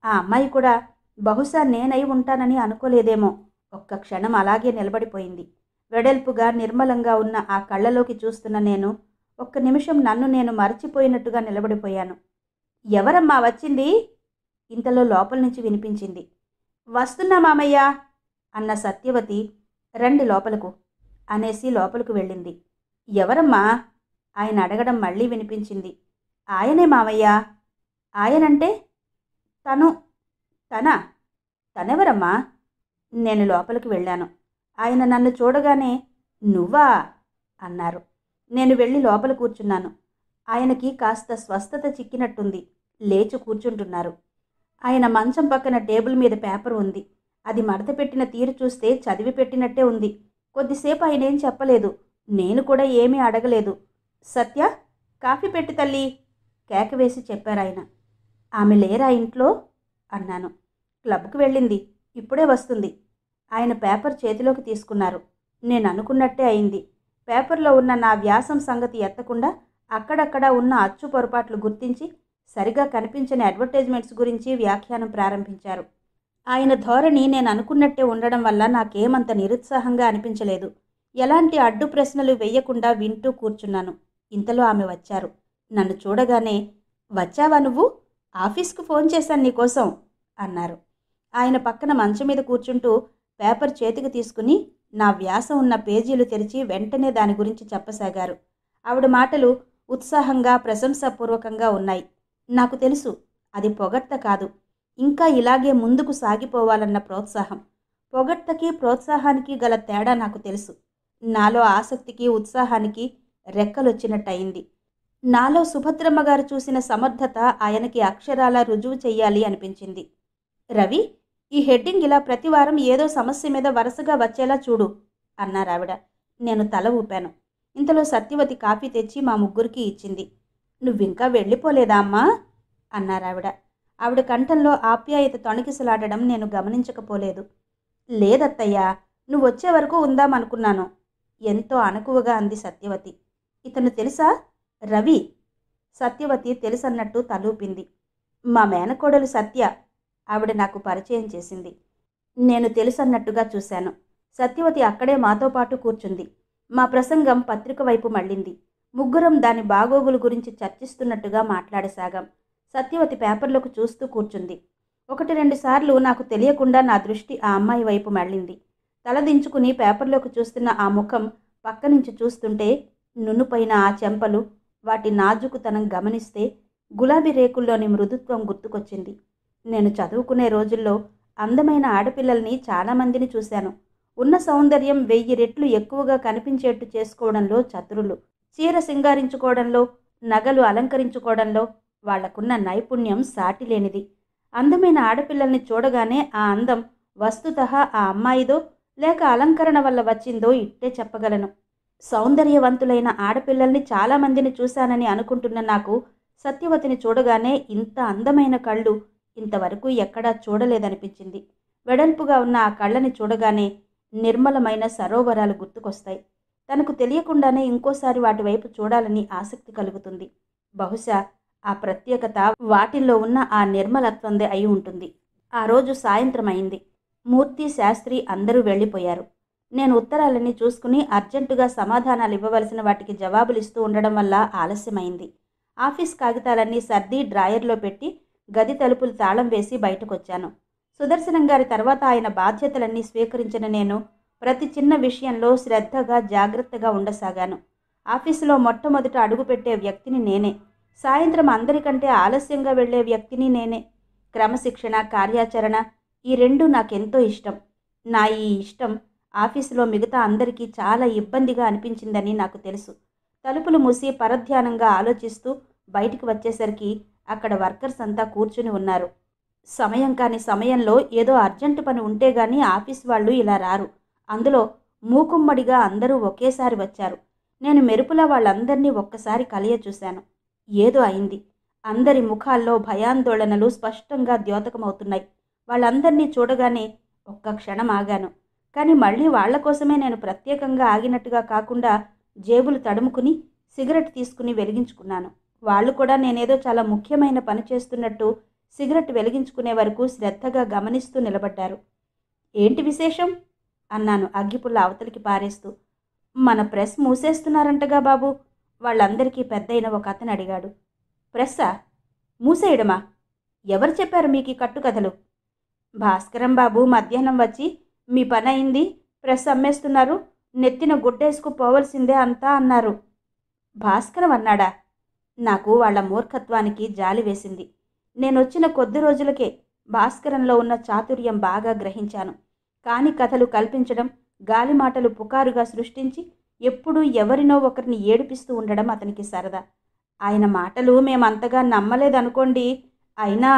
ఆ అమ్మాయి కూడా బహుశా నేనై ఉంటానని అనుకోలేదేమో. ఒక్క క్షణం అలాగే నిలబడిపోయింది. వెడల్పుగా నిర్మలంగా ఉన్న ఆ కళ్ళలోకి చూస్తున్న నేను ఒక్క నిమిషం నన్ను నేను మరచిపోయినట్టుగా నిలబడిపోయాను. ఎవరమ్మా వచ్చింది? ఇంతలో లోపల నుంచి వినిపించింది. వస్తున్నా మామయ్య అన్న సత్యవతి రండి లోపలకు అనేసి లోపలకు వెళ్ళింది. ఎవరమ్మా? ఆయన అడగడం మళ్ళీ వినిపించింది. ఆయనే మామయ్య. ఆయనంటే? తనెవరమ్మా? నేను లోపలికి వెళ్ళాను. ఆయన నన్ను చూడగానే నువ్వా అన్నారు. నేను వెళ్ళి లోపల కూర్చున్నాను. ఆయనకి కాస్త స్వస్థత చిక్కినట్టుంది. లేచి కూర్చుంటున్నారు. ఆయన మంచం పక్కన టేబుల్ మీద పేపర్ ఉంది. అది మడత పెట్టిన తీరు చూస్తే చదివి పెట్టినట్టే ఉంది. కొద్దిసేపు ఆయనేం చెప్పలేదు. నేను కూడా ఏమీ అడగలేదు. సత్య, కాఫీ పెట్టి తల్లి కేక వేసి చెప్పారాయన. ఆమె లేరా ఇంట్లో అన్నాను. క్లబ్కి వెళ్ళింది, ఇప్పుడే వస్తుంది. ఆయన పేపర్ చేతిలోకి తీసుకున్నారు. నేను అనుకున్నట్టే అయింది. పేపర్లో ఉన్న నా వ్యాసం సంగతి ఎత్తకుండా అక్కడక్కడ ఉన్న అచ్చు పొరపాట్లు గుర్తించి సరిగా కనిపించని అడ్వర్టైజ్మెంట్స్ గురించి వ్యాఖ్యానం ప్రారంభించారు. ఆయన ధోరణి నేను అనుకున్నట్టే ఉండడం వల్ల నాకేమంత నిరుత్సాహంగా అనిపించలేదు. ఎలాంటి అడ్డు ప్రశ్నలు వేయకుండా వింటూ కూర్చున్నాను. ఇంతలో ఆమె వచ్చారు. నన్ను చూడగానే వచ్చావా నువ్వు? ఆఫీస్కు ఫోన్ చేశాను నీకోసం అన్నారు. ఆయన పక్కన మంచం మీద కూర్చుంటూ పేపర్ చేతికి తీసుకుని నా వ్యాసం ఉన్న పేజీలు తెరిచి వెంటనే దాని గురించి చెప్పసాగారు. ఆవిడ మాటలు ఉత్సాహంగా ప్రశంసాపూర్వకంగా ఉన్నాయి. నాకు తెలుసు, అది పొగడ్త కాదు, ఇంకా ఇలాగే ముందుకు సాగిపోవాలన్న ప్రోత్సాహం. పొగడ్తకి ప్రోత్సాహానికి గల తేడా నాకు తెలుసు. నాలో ఆసక్తికి ఉత్సాహానికి రెక్కలొచ్చినట్టయింది. నాలో సుభద్రమ్మ గారు చూసిన సమర్థత ఆయనకి అక్షరాలా రుజువు చెయ్యాలి అనిపించింది. రవి, ఈ హెడ్డింగ్ ఇలా ప్రతివారం ఏదో సమస్య మీద వరుసగా వచ్చేలా చూడు అన్నారావిడ. నేను తల ఊపాను. ఇంతలో సత్యవతి కాఫీ తెచ్చి మా ముగ్గురికి ఇచ్చింది. నువ్వింకా వెళ్ళిపోలేదా అమ్మా అన్నారావిడ. ఆవిడ కంఠంలో ఆప్యాయత తొణికిసలాడడం నేను గమనించకపోలేదు. లేదత్తయ్యా, నువ్వొచ్చే వరకు ఉందామనుకున్నాను ఎంతో అణకువగా అంది సత్యవతి. ఇతను తెలుసా? రవి. సత్యవతి తెలుసన్నట్టు తలూపింది. మా మేనకోడలు సత్య, ఆవిడ నాకు పరిచయం చేసింది. నేను తెలుసన్నట్టుగా చూశాను. సత్యవతి అక్కడే మాతో పాటు కూర్చుంది. మా ప్రసంగం పత్రిక వైపు మళ్ళింది. ముగ్గురం దాని బాగోగుల గురించి చర్చిస్తున్నట్టుగా మాట్లాడసాగాం. సత్యవతి పేపర్లోకి చూస్తూ కూర్చుంది. 1-2 సార్లు నాకు తెలియకుండా నా దృష్టి ఆ అమ్మాయి వైపు మళ్ళింది. తలదించుకుని పేపర్లోకి చూస్తున్న ఆ ముఖం పక్క నుంచి చూస్తుంటే నునుపైన ఆ చెంపలు, వాటి నాజుకుతనం గమనిస్తే గులాబీ రేకుల్లోని మృదుత్వం గుర్తుకొచ్చింది. నేను చదువుకునే రోజుల్లో అందమైన ఆడపిల్లల్ని చాలామందిని చూశాను. ఉన్న సౌందర్యం 1000 రెట్లు ఎక్కువగా కనిపించేట్టు చేసుకోవడంలో చతురులు. చీర సింగారించుకోవడంలో, నగలు అలంకరించుకోవడంలో వాళ్లకున్న నైపుణ్యం సాటిలేనిది. అందమైన ఆడపిల్లల్ని చూడగానే ఆ అందం వస్తుతః ఆ అమ్మాయిదో లేక అలంకరణ వల్ల వచ్చిందో ఇట్టే చెప్పగలను. సౌందర్యవంతులైన ఆడపిల్లల్ని చాలామందిని చూశానని అనుకుంటున్న నాకు సత్యవతిని చూడగానే ఇంత అందమైన కళ్ళు ఇంతవరకు ఎక్కడా చూడలేదనిపించింది. వెడల్పుగా ఉన్న ఆ కళ్ళని చూడగానే నిర్మలమైన సరోవరాలు గుర్తుకొస్తాయి. తనకు తెలియకుండానే ఇంకోసారి వాటి వైపు చూడాలని ఆసక్తి కలుగుతుంది. బహుశా ఆ ప్రత్యేకత వాటిల్లో ఉన్న ఆ నిర్మలత్వందే అయి ఉంటుంది. ఆ రోజు సాయంత్రం అయింది. మూర్తి, శాస్త్రి అందరూ వెళ్ళిపోయారు. నేను ఉత్తరాలన్నీ చూసుకుని అర్జెంటుగా సమాధానాలు ఇవ్వవలసిన వాటికి జవాబులిస్తూ ఉండడం వల్ల ఆలస్యమైంది. ఆఫీస్ కాగితాలన్నీ సర్ది డ్రాయర్లో పెట్టి గది తలుపులు తాళం వేసి బయటకొచ్చాను. సుదర్శనం గారి తర్వాత ఆయన బాధ్యతలన్నీ స్వీకరించిన నేను ప్రతి చిన్న విషయంలో శ్రద్ధగా, జాగ్రత్తగా ఉండసాగాను. ఆఫీసులో మొట్టమొదట అడుగుపెట్టే వ్యక్తిని నేనే. సాయంత్రం అందరికంటే ఆలస్యంగా వెళ్లే వ్యక్తిని నేనే. క్రమశిక్షణ, కార్యాచరణ ఈ రెండూ నాకెంతో ఇష్టం. నా ఈ ఇష్టం ఆఫీసులో మిగతా అందరికీ చాలా ఇబ్బందిగా అనిపించిందని నాకు తెలుసు. తలుపులు మూసి పరధ్యానంగా ఆలోచిస్తూ బయటికి వచ్చేసరికి అక్కడ వర్కర్స్ అంతా కూర్చుని ఉన్నారు. సమయం కాని సమయంలో ఏదో అర్జెంటు పని ఉంటే గాని ఆఫీస్ వాళ్ళు ఇలా రారు. అందులో మూకుమ్మడిగా అందరూ ఒకేసారి వచ్చారు. నేను మెరుపులా వాళ్ళందర్నీ ఒక్కసారి కలియ చూశాను. ఏదో అయింది. అందరి ముఖాల్లో భయాందోళనలు స్పష్టంగా ద్యోతకమవుతున్నాయి. వాళ్ళందర్నీ చూడగానే ఒక్క క్షణం ఆగాను. కానీ మళ్ళీ వాళ్ల కోసమే నేను ప్రత్యేకంగా ఆగినట్టుగా కాకుండా జేబులు తడుముకుని సిగరెట్ తీసుకుని వెలిగించుకున్నాను. వాళ్ళు కూడా నేనేదో చాలా ముఖ్యమైన పని చేస్తున్నట్టు సిగరెట్ వెలిగించుకునే వరకు శ్రద్ధగా గమనిస్తూ నిలబడ్డారు. ఏంటి విశేషం అన్నాను అగ్గిపుల్ల అవతలికి పారేస్తూ. మన ప్రెస్ మూసేస్తున్నారంటగా బాబు, వాళ్ళందరికీ పెద్దయిన ఒక అతను అడిగాడు. ప్రెస్సా? మూసేయడమా? ఎవరు చెప్పారు మీకు ఈ కట్టుకథలు? భాస్కరం బాబు మధ్యాహ్నం వచ్చి మీ పని అయింది, ప్రెస్ అమ్మేస్తున్నారు, నెత్తిన గుడ్డేసుకు పోవలసిందే అంతా అన్నారు. భాస్కరం అన్నాడా? నాకు వాళ్ళ మూర్ఖత్వానికి జాలి వేసింది. నేనొచ్చిన కొద్ది రోజులకే భాస్కరంలో ఉన్న చాతుర్యం బాగా గ్రహించాను. కాని కథలు కల్పించడం, గాలిమాటలు పుకారుగా సృష్టించి ఎప్పుడూ ఎవరినో ఒకరిని ఏడిపిస్తూ ఉండడం అతనికి సరదా. ఆయన మాటలు మేమంతగా నమ్మలేదనుకోండి. అయినా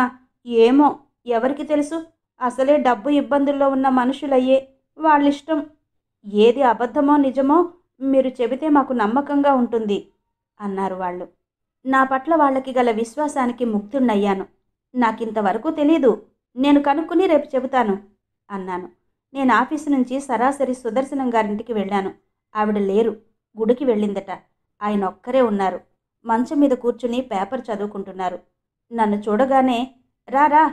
ఏమో, ఎవరికి తెలుసు, అసలే డబ్బు ఇబ్బందుల్లో ఉన్న మనుషులయ్యే, వాళ్ళిష్టం. ఏది అబద్ధమో నిజమో మీరు చెబితే మాకు నమ్మకంగా ఉంటుంది అన్నారు వాళ్ళు. నా పట్ల వాళ్ళకి గల విశ్వాసానికి ముగ్ధున్నయ్యాను. నాకింతవరకు తెలీదు, నేను కనుక్కుని రేపు చెబుతాను అన్నాను. నేను ఆఫీసు నుంచి సరాసరి సుదర్శనం గారింటికి వెళ్ళాను. ఆవిడ లేరు, గుడికి వెళ్ళిందట. ఆయన ఒక్కరే ఉన్నారు. మంచం మీద కూర్చుని పేపర్ చదువుకుంటున్నారు. నన్ను చూడగానే రారా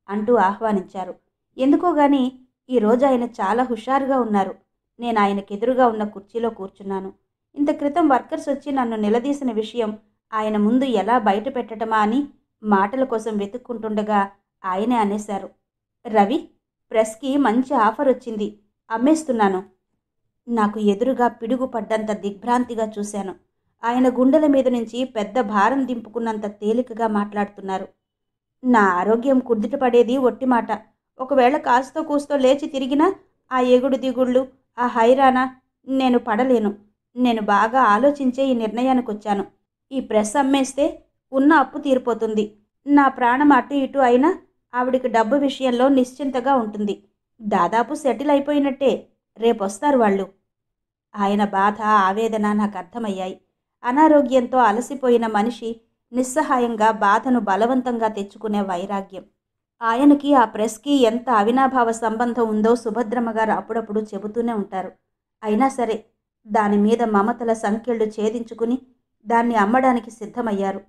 అంటూ ఆహ్వానించారు. ఎందుకో గాని ఈరోజు ఆయన చాలా హుషారుగా ఉన్నారు. నేను ఆయనకెదురుగా ఉన్న కుర్చీలో కూర్చున్నాను. ఇంత క్రితం వర్కర్స్ వచ్చి నన్ను నిలదీసిన విషయం ఆయన ముందు ఎలా బయట పెట్టటమా అని మాటల కోసం వెతుక్కుంటుండగా ఆయనే అనేశారు. రవి, ప్రెస్కి మంచి ఆఫర్ వచ్చింది, అమ్మేస్తున్నాను. నాకు ఎదురుగా పిడుగు పడ్డంత దిగ్భ్రాంతిగా చూశాను. ఆయన గుండెల మీద నుంచి పెద్ద భారం దింపుకున్నంత తేలికగా మాట్లాడుతున్నారు. నా ఆరోగ్యం కుదిటపడేది ఒట్టి మాట. ఒకవేళ కాస్తో కూస్తో లేచి తిరిగినా ఆ ఎగుడు దిగుళ్ళు, ఆ హైరానా నేను పడలేను. నేను బాగా ఆలోచించే ఈ నిర్ణయానికి వచ్చాను. ఈ ప్రెస్ అమ్మేస్తే ఉన్న అప్పు తీరిపోతుంది. నా ప్రాణం అటు ఇటు అయినా ఆవిడికి డబ్బు విషయంలో నిశ్చింతగా ఉంటుంది. దాదాపు సెటిల్ అయిపోయినట్టే. రేపొస్తారు వాళ్ళు. ఆయన బాధ, ఆవేదన నాకు అర్థమయ్యాయి. అనారోగ్యంతో అలసిపోయిన మనిషి నిస్సహాయంగా బాధను బలవంతంగా తెచ్చుకునే వైరాగ్యం. ఆయనకి ఆ ప్రెస్కి ఎంత అవినాభావ సంబంధం ఉందో సుభద్రమ్మ గారు అప్పుడప్పుడు చెబుతూనే ఉంటారు. అయినా సరే దాని మీద మమతల సంకెళ్ళు ఛేదించుకుని దాన్ని అమ్మడానికి సిద్ధమయ్యారు.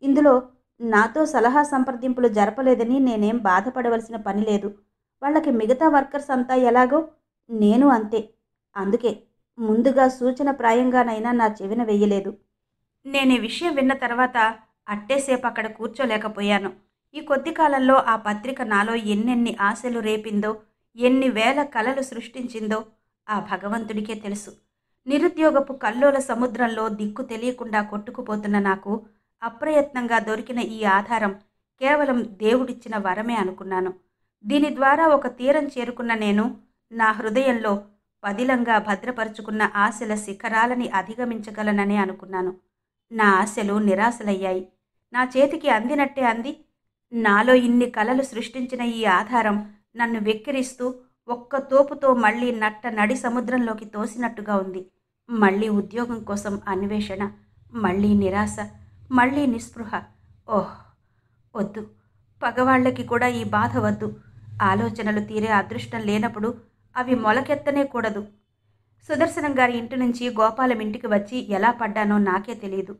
ఇందులో నాతో సలహా సంప్రదింపులు జరపలేదని నేనేం బాధపడవలసిన పని లేదు. వాళ్ళకి మిగతా వర్కర్స్ అంతా ఎలాగో నేను అంతే. అందుకే ముందుగా సూచన ప్రాయంగానైనా నా చెవిన వెయ్యలేదు. నేను ఈ విషయం విన్న తర్వాత అట్టేసేపు అక్కడ కూర్చోలేకపోయాను. ఈ కొద్ది కాలంలో ఆ పత్రిక నాలో ఎన్నెన్ని ఆశలు రేపిందో, ఎన్ని వేల కలలు సృష్టించిందో ఆ భగవంతుడికే తెలుసు. నిరుద్యోగపు కల్లోల సముద్రంలో దిక్కు తెలియకుండా కొట్టుకుపోతున్న నాకు అప్రయత్నంగా దొరికిన ఈ ఆధారం కేవలం దేవుడిచ్చిన వరమే అనుకున్నాను. దీని ద్వారా ఒక తీరం చేరుకున్న నేను నా హృదయంలో పదిలంగా భద్రపరుచుకున్న ఆశల శిఖరాలని అధిగమించగలననే అనుకున్నాను. నా ఆశలు నిరాశలయ్యాయి. నా చేతికి అందినట్టే అంది. నాలో ఇన్ని కలలు సృష్టించిన ఈ ఆధారం నన్ను వెక్కిరిస్తూ ఒక్క తోపుతో మళ్ళీ నట్ట నడి సముద్రంలోకి తోసినట్టుగా ఉంది. మళ్ళీ ఉద్యోగం కోసం అన్వేషణ, మళ్ళీ నిరాశ, మళ్ళీ నిస్పృహ. ఓహ్, వద్దు, పగవాళ్లకి కూడా ఈ బాధ వద్దు. ఆలోచనలు తీరే అదృష్టం లేనప్పుడు అవి మొలకెత్తనే కూడదు. సుదర్శనం గారి ఇంటి నుంచి గోపాలం ఇంటికి వచ్చి ఎలా పడ్డానో నాకే తెలియదు.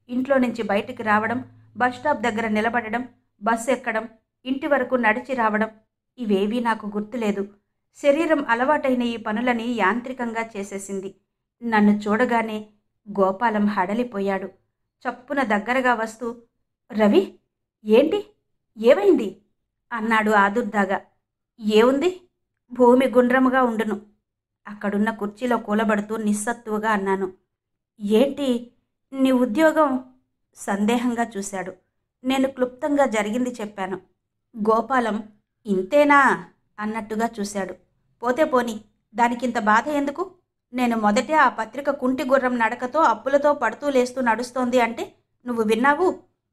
ఇంట్లో నుంచి బయటికి రావడం, బస్టాప్ దగ్గర నిలబడడం, బస్సు ఎక్కడం, ఇంటి వరకు నడిచి రావడం, ఇవేవీ నాకు గుర్తులేదు. శరీరం అలవాటైన ఈ పనులని యాంత్రికంగా చేసేసింది. నన్ను చూడగానే గోపాలం హడలిపోయాడు. చప్పున దగ్గరగా వస్తూ, రవి, ఏంటి, ఏమైంది అన్నాడు ఆదుర్దాగా. ఏముంది, భూమి గుండ్రముగా ఉండును. అక్కడున్న కుర్చీలో కూలబడుతూ నిస్సత్తువుగా అన్నాను. ఏంటి నీ ఉద్యోగం? సందేహంగా చూశాడు. నేను క్లుప్తంగా జరిగింది చెప్పాను. గోపాలం ఇంతేనా అన్నట్టుగా చూశాడు. పోతే పోని, దానికింత బాధ ఎందుకు? నేను మొదటే ఆ పత్రిక కుంటి గుర్రం నడకతో అప్పులతో పడుతూ లేస్తూ నడుస్తోంది అంటే నువ్వు విన్నావు,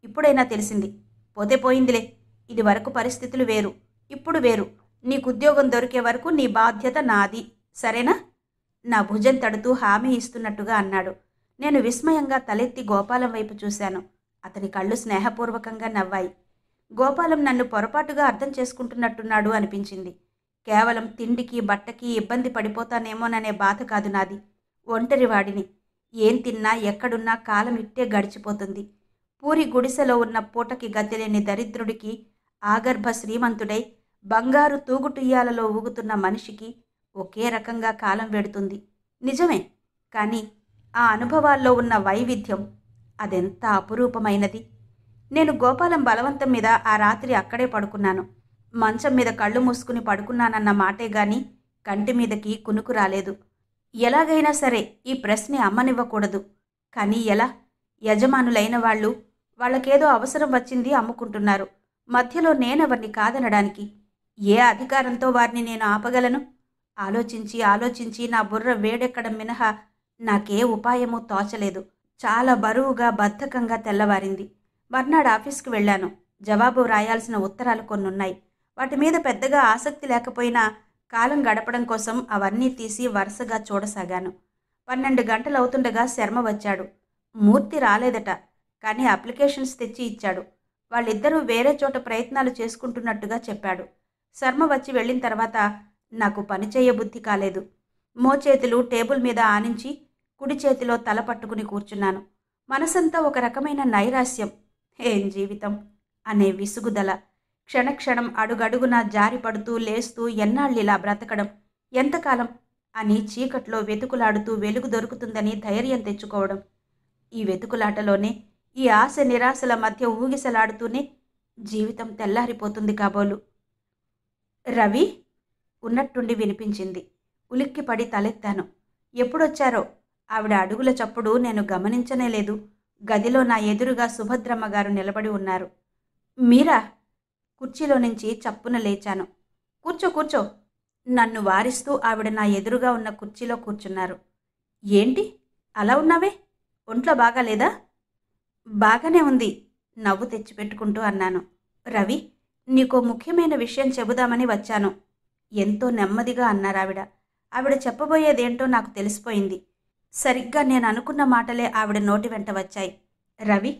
ఇప్పుడైనా తెలిసింది. పోతే పోయిందిలే. ఇది వరకు పరిస్థితులు వేరు, ఇప్పుడు వేరు. నీకు ఉద్యోగం దొరికే వరకు నీ బాధ్యత నాది, సరేనా? నా భుజం తడుతూ హామీ ఇస్తున్నట్టుగా అన్నాడు. నేను విస్మయంగా తలెత్తి గోపాలం వైపు చూశాను. అతని కళ్ళు స్నేహపూర్వకంగా నవ్వాయి. గోపాలం నన్ను పొరపాటుగా అర్థం చేసుకుంటున్నట్టున్నాడు అనిపించింది. కేవలం తిండికి బట్టకి ఇబ్బంది పడిపోతానేమోననే బాధ కాదు నాది. ఒంటరివాడిని. ఏం తిన్నా ఎక్కడున్నా కాలం ఇట్టే గడిచిపోతుంది. పూరి గుడిసెలో ఉన్న పూటకి గతిలేని దరిద్రుడికి, ఆగర్భ శ్రీమంతుడై బంగారు తూగుటుయ్యాలలో ఊగుతున్న మనిషికి ఒకే రకంగా కాలం వెడుతుంది. నిజమే. కానీ ఆ అనుభవాల్లో ఉన్న వైవిధ్యం అదెంత అపురూపమైనది. నేను గోపాలం బలవంతం మీద ఆ రాత్రి అక్కడే పడుకున్నాను. మంచం మీద కళ్ళు మూసుకుని పడుకున్నానన్న మాటే గాని కంటి మీదకి కునుకు రాలేదు. ఎలాగైనా సరే ఈ ప్రశ్నే అమ్మనివ్వకూడదు. కానీ ఎలా? యజమానులైన వాళ్ళు వాళ్ళకేదో అవసరం వచ్చింది అమ్ముకుంటున్నారు. మధ్యలో నేనెవర్ని కాదనడానికి? ఏ అధికారంతో వారిని నేను ఆపగలను? ఆలోచించి ఆలోచించి నా బుర్ర వేడెక్కడం మినహా నాకే ఉపాయమూ తోచలేదు. చాలా బరువుగా బద్ధకంగా తెల్లవారింది. మర్నాడు ఆఫీస్కి వెళ్ళాను. జవాబు వ్రాయాల్సిన ఉత్తరాలు కొన్నున్నాయి. వాటి మీద పెద్దగా ఆసక్తి లేకపోయినా కాలం గడపడం కోసం అవన్నీ తీసి వరుసగా చూడసాగాను. 12 గంటలవుతుండగా శర్మ వచ్చాడు. మూర్తి రాలేదట. కానీ అప్లికేషన్స్ తెచ్చి ఇచ్చాడు. వాళ్ళిద్దరూ వేరే చోట ప్రయత్నాలు చేసుకుంటున్నట్టుగా చెప్పాడు. శర్మ వచ్చి వెళ్ళిన తర్వాత నాకు పనిచేయ బుద్ధి కాలేదు. మోచేతులు టేబుల్ మీద ఆనించి కుడి చేతిలో తల పట్టుకుని కూర్చున్నాను. మనసంతా ఒక రకమైన నైరాస్యం. ఏం జీవితం అనే విసుగుదల. క్షణక్షణం అడుగడుగునా జారిపడుతూ లేస్తూ ఎన్నాళ్ళిలా బ్రతకడం, ఎంతకాలం అని చీకట్లో వెతుకులాడుతూ వెలుగు దొరుకుతుందని ధైర్యం తెచ్చుకోవడం. ఈ వెతుకులాటలోనే, ఈ ఆశ నిరాశల మధ్య ఊగిసలాడుతూనే జీవితం తెల్లారిపోతుంది కాబోలు. రవి ఉన్నట్టుండి వినిపించింది. ఉలిక్కిపడి తలెత్తాను. ఎప్పుడొచ్చారో? ఆవిడ అడుగుల చప్పుడు నేను గమనించనే లేదు. గదిలో నా ఎదురుగా సుభద్రమ్మ గారు నిలబడి ఉన్నారు. మీరా? కుర్చీలో నుంచి చప్పున లేచాను. కూర్చో కూర్చో. నన్ను వారిస్తూ ఆవిడ నా ఎదురుగా ఉన్న కుర్చీలో కూర్చున్నారు. ఏంటి అలా ఉన్నావే? ఒంట్లో బాగాలేదా? బాగానే ఉంది నవ్వు తెచ్చిపెట్టుకుంటూ అన్నాను. రవి, నీకో ముఖ్యమైన విషయం చెబుదామని వచ్చాను. ఎంతో నెమ్మదిగా అన్నారావిడ. ఆవిడ చెప్పబోయేదేంటో నాకు తెలిసిపోయింది. సరిగ్గా నేను అనుకున్న మాటలే ఆవిడ నోటి వెంట వచ్చాయి. రవి,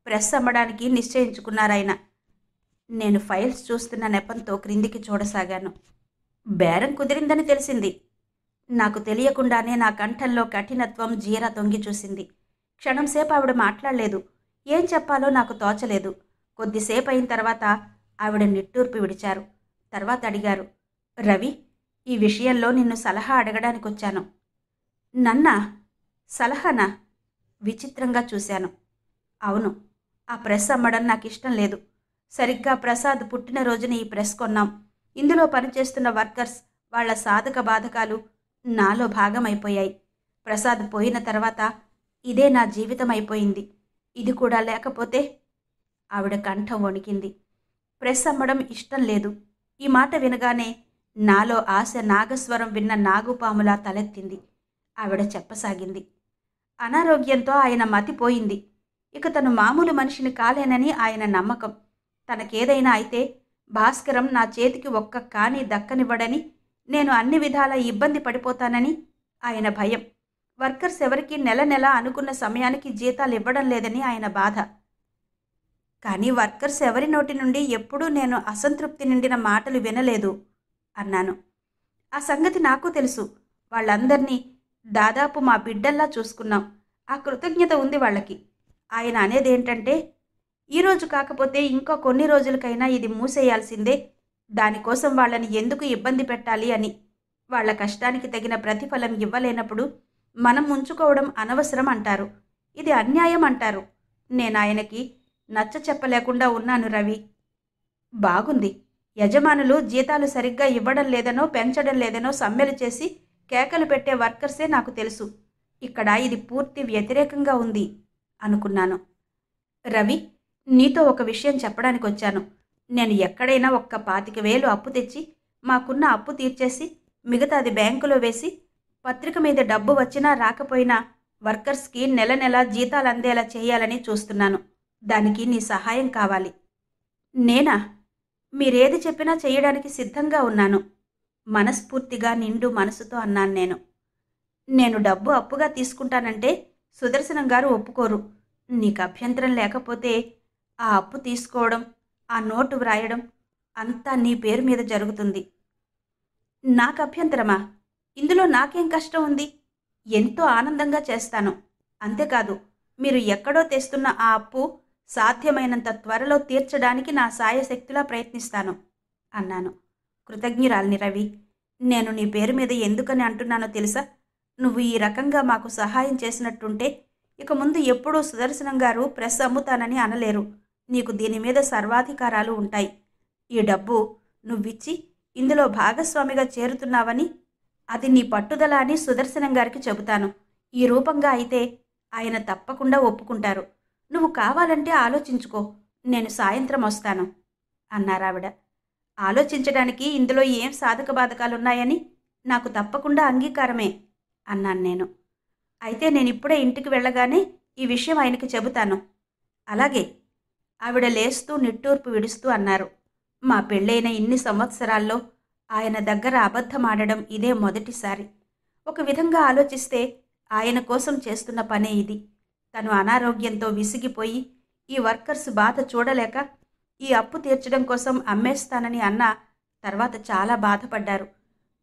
ప్రెస్ అమ్మడానికి నిశ్చయించుకున్నారాయన. నేను ఫైల్స్ చూస్తున్న నెపంతో క్రిందికి చూడసాగాను. బేరం కుదిరిందని తెలిసింది. నాకు తెలియకుండానే నా కంఠంలో కఠినత్వం జీరా తొంగి చూసింది. క్షణంసేపు ఆవిడ మాట్లాడలేదు. ఏం చెప్పాలో నాకు తోచలేదు. కొద్దిసేపు అయిన తర్వాత ఆవిడ నిట్టూర్పు విడిచారు. తర్వాత అడిగారు, రవి, ఈ విషయంలో నిన్ను సలహా అడగడానికొచ్చాను. నన్నా? సలహానా? విచిత్రంగా చూశాను. అవును, ఆ ప్రెస్ అమ్మడం నాకు ఇష్టం లేదు. సరిగ్గా ప్రసాద్ పుట్టినరోజున ఈ ప్రెస్ కొన్నాం. ఇందులో పనిచేస్తున్న వర్కర్స్, వాళ్ల సాధక బాధకాలు నాలో భాగమైపోయాయి. ప్రసాద్ పోయిన తర్వాత ఇదే నా జీవితం అయిపోయింది. ఇది కూడా లేకపోతే? ఆవిడ కంఠం వణికింది. ప్రెస్ అమ్మడం ఇష్టం లేదు. ఈ మాట వినగానే నాలో ఆశ నాగస్వరం విన్న నాగుపాములా తలెత్తింది. ఆవిడ చెప్పసాగింది. అనారోగ్యంతో ఆయన మతిపోయింది. ఇక తను మామూలు మనిషిని కాలేనని ఆయన నమ్మకం. తనకేదైనా అయితే భాస్కరం నా చేతికి ఒక్క కాని దక్కనివ్వడని, నేను అన్ని విధాలా ఇబ్బంది పడిపోతానని ఆయన భయం. వర్కర్స్ ఎవరికీ నెల నెల అనుకున్న సమయానికి జీతాలు ఇవ్వడం లేదని ఆయన బాధ. కానీ వర్కర్స్ ఎవరి నోటి నుండి ఎప్పుడూ నేను అసంతృప్తి నిండిన మాటలు వినలేదు అన్నాను. ఆ సంగతి నాకు తెలుసు. వాళ్ళందరినీ దాదాపు మా బిడ్డల్లా చూసుకున్నాం. ఆ కృతజ్ఞత ఉంది వాళ్ళకి. ఆయన అనేదేంటంటే, ఈరోజు కాకపోతే ఇంకో కొన్ని రోజులకైనా ఇది మూసేయాల్సిందే, దానికోసం వాళ్ళని ఎందుకు ఇబ్బంది పెట్టాలి అని. వాళ్ళ కష్టానికి తగిన ప్రతిఫలం ఇవ్వలేనప్పుడు మనం ఉంచుకోవడం అనవసరం అంటారు. ఇది అన్యాయం అంటారు. నేను ఆయనకి నచ్చ చెప్పలేకుండా ఉన్నాను. రవి, బాగుంది. యజమానులు జీతాలు సరిగ్గా ఇవ్వడం లేదనో పెంచడం లేదనో సమ్మెలు చేసి కేకలు పెట్టే వర్కర్సే నాకు తెలుసు. ఇక్కడ ఇది పూర్తి వ్యతిరేకంగా ఉంది అనుకున్నాను. రవి, నీతో ఒక విషయం చెప్పడానికి వచ్చాను. నేను ఎక్కడైనా ఒక్క 25,000 అప్పు తెచ్చి మాకున్న అప్పు తీర్చేసి మిగతాది బ్యాంకులో వేసి పత్రిక మీద డబ్బు వచ్చినా రాకపోయినా వర్కర్స్కి నెల నెల జీతాలు అందేలా చేయాలని చూస్తున్నాను. దానికి నీ సహాయం కావాలి. నేనా? మీరేది చెప్పినా చేయడానికి సిద్ధంగా ఉన్నాను. మనస్ఫూర్తిగా నిండు మనసుతో అన్నాను నేను. నేను డబ్బు అప్పుగా తీసుకుంటానంటే సుదర్శనం గారు ఒప్పుకోరు. నీకు అభ్యంతరం లేకపోతే ఆ అప్పు తీసుకోవడం, ఆ నోటు వ్రాయడం అంతా నీ పేరు మీద జరుగుతుంది. నాకు అభ్యంతరమా? ఇందులో నాకేం కష్టం ఉంది? ఎంతో ఆనందంగా చేస్తాను. అంతేకాదు, మీరు ఎక్కడో తెస్తున్న ఆ అప్పు సాధ్యమైనంత త్వరలో తీర్చడానికి నా సాయశక్తులా ప్రయత్నిస్తాను అన్నాను. కృతజ్ఞురాల్ని రవి. నేను నీ పేరు మీద ఎందుకని అంటున్నానో తెలుసా? నువ్వు ఈ రకంగా మాకు సహాయం చేసినట్టుంటే ఇక ముందు ఎప్పుడూ సుదర్శనం గారు ప్రెస్ అమ్ముతానని అనలేరు. నీకు దీని మీద సర్వాధికారాలు ఉంటాయి. ఈ డబ్బు నువ్విచ్చి ఇందులో భాగస్వామిగా చేరుతున్నావని, అది నీ పట్టుదల అని సుదర్శనం గారికి చెబుతాను. ఈ రూపంగా అయితే ఆయన తప్పకుండా ఒప్పుకుంటారు. నువ్వు కావాలంటే ఆలోచించుకో, నేను సాయంత్రం వస్తాను అన్నారావిడ. ఆలోచించడానికి ఇందులో ఏం సాధక బాధకాలున్నాయని? నాకు తప్పకుండా అంగీకారమే అన్నాను నేను. అయితే నేనిప్పుడే ఇంటికి వెళ్ళగానే ఈ విషయం ఆయనకి చెబుతాను. అలాగే ఆవిడ లేస్తూ నిట్టూర్పు విడుస్తూ అన్నారు. మా పెళ్ళైన ఇన్ని సంవత్సరాల్లో ఆయన దగ్గర అబద్ధమాడడం ఇదే మొదటిసారి. ఒక విధంగా ఆలోచిస్తే ఆయన కోసం చేస్తున్న పనే ఇది. తను అనారోగ్యంతో విసిగిపోయి ఈ వర్కర్స్ బాధ చూడలేక ఈ అప్పు తీర్చడం కోసం అమ్మేస్తానని అన్నా తర్వాత చాలా బాధపడ్డారు.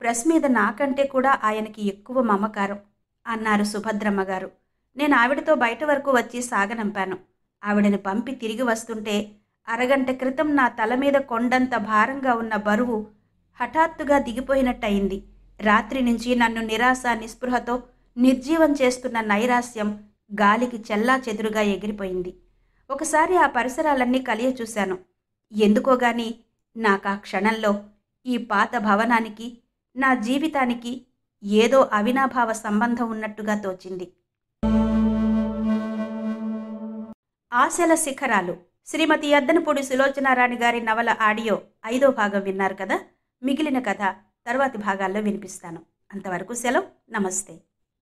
ప్రెస్ మీద నాకంటే కూడా ఆయనకి ఎక్కువ మమకారం అన్నారు సుభద్రమ్మ గారు. నేను ఆవిడతో బయట వరకు వచ్చి సాగనంపాను. ఆవిడని పంపి తిరిగి వస్తుంటే అరగంట క్రితం నా తల మీద కొండంత భారంగా ఉన్న బరువు హఠాత్తుగా దిగిపోయినట్టయింది. రాత్రి నుంచి నన్ను నిరాశ నిస్పృహతో నిర్జీవం చేస్తున్న నైరాస్యం గాలికి చెల్లాచెదురుగా ఎగిరిపోయింది. ఒకసారి ఆ పరిసరాలన్నీ కలియ చూశాను. ఎందుకోగాని నాకా క్షణంలో ఈ పాత భవనానికి, నా జీవితానికి ఏదో అవినాభావ సంబంధం ఉన్నట్టుగా తోచింది. ఆశల శిఖరాలు శ్రీమతి యద్దనపూడి సులోచనారాణి గారి నవల ఆడియో 5వ భాగం విన్నారు కదా. మిగిలిన కథ తర్వాతి భాగాల్లో వినిపిస్తాను. అంతవరకు సెలవు. నమస్తే.